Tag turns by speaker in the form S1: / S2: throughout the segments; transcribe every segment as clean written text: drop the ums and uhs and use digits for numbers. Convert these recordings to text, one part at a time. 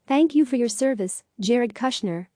S1: Thank you for your service, Jared Kushner.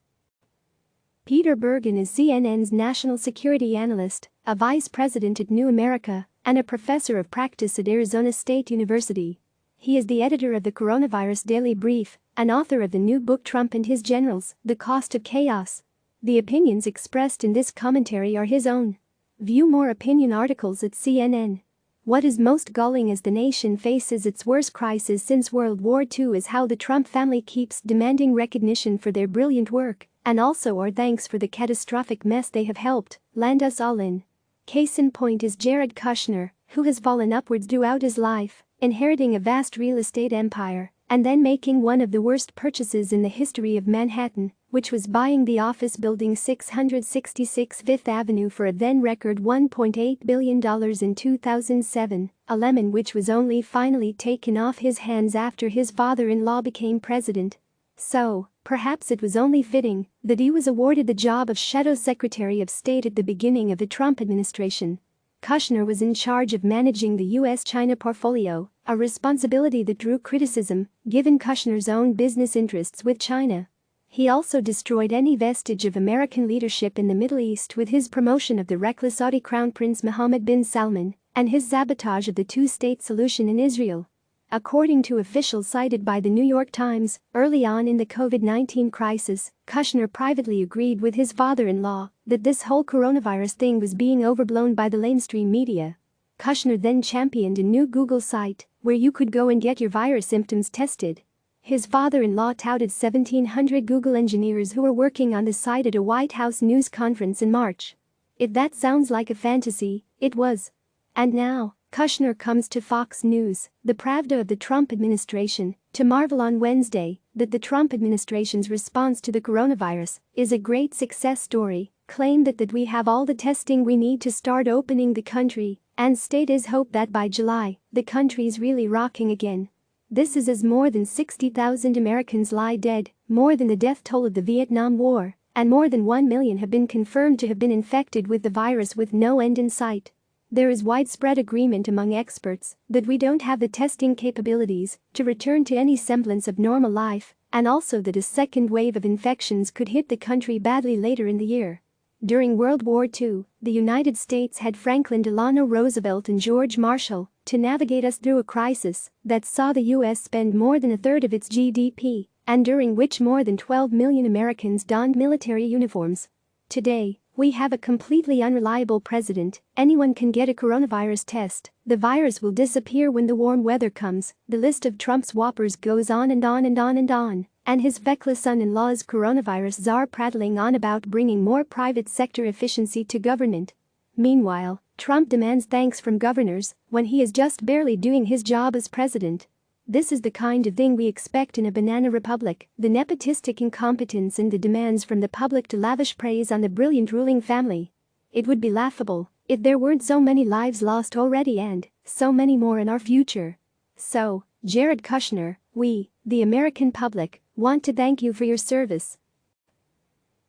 S1: Peter Bergen is CNN's national security analyst, a vice president at New America, and a professor of practice at Arizona State University. He is the editor of the Coronavirus Daily Brief and author of the new book Trump and His Generals, The Cost of Chaos. The opinions expressed in this commentary are his own. View more opinion articles at CNN. What is most galling as the nation faces its worst crisis since World War II is how the Trump family keeps demanding recognition for their brilliant work and also our thanks for the catastrophic mess they have helped land us all in. Case in point is Jared Kushner, who has fallen upwards throughout his life, inheriting a vast real estate empire and then making one of the worst purchases in the history of Manhattan, which was buying the office building 666 Fifth Avenue for a then-record $1.8 billion in 2007, a lemon which was only finally taken off his hands after his father-in-law became president. So, perhaps it was only fitting that he was awarded the job of Shadow Secretary of State at the beginning of the Trump administration. Kushner was in charge of managing the U.S.-China portfolio, a responsibility that drew criticism, given Kushner's own business interests with China. He also destroyed any vestige of American leadership in the Middle East with his promotion of the reckless Saudi Crown Prince Mohammed bin Salman and his sabotage of the two-state solution in Israel. According to officials cited by the New York Times, early on in the COVID-19 crisis, Kushner privately agreed with his father-in-law that this whole coronavirus thing was being overblown by the mainstream media. Kushner then championed a new Google site where you could go and get your virus symptoms tested. His father-in-law touted 1,700 Google engineers who were working on the site at a White House news conference in March. If that sounds like a fantasy, it was. And now, Kushner comes to Fox News, the Pravda of the Trump administration, to marvel on Wednesday that the Trump administration's response to the coronavirus is a great success story, claim that we have all the testing we need to start opening the country, and state his hope that by July, the country's really rocking again. This is as more than 60,000 Americans lie dead, more than the death toll of the Vietnam War, and more than 1 million have been confirmed to have been infected with the virus with no end in sight. There is widespread agreement among experts that we don't have the testing capabilities to return to any semblance of normal life, and also that a second wave of infections could hit the country badly later in the year. During World War II, the United States had Franklin Delano Roosevelt and George Marshall to navigate us through a crisis that saw the U.S. spend more than a third of its GDP, and during which more than 12 million Americans donned military uniforms. Today, we have a completely unreliable president. Anyone can get a coronavirus test. The virus will disappear when the warm weather comes. The list of Trump's whoppers goes on and on and on and on. And his feckless son-in-law's coronavirus czar prattling on about bringing more private sector efficiency to government. Meanwhile, Trump demands thanks from governors when he is just barely doing his job as president. This is the kind of thing we expect in a banana republic, the nepotistic incompetence and the demands from the public to lavish praise on the brilliant ruling family. It would be laughable if there weren't so many lives lost already and so many more in our future. So, Jared Kushner, we, the American public, want to thank you for your service.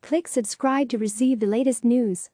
S1: Click subscribe to receive the latest news.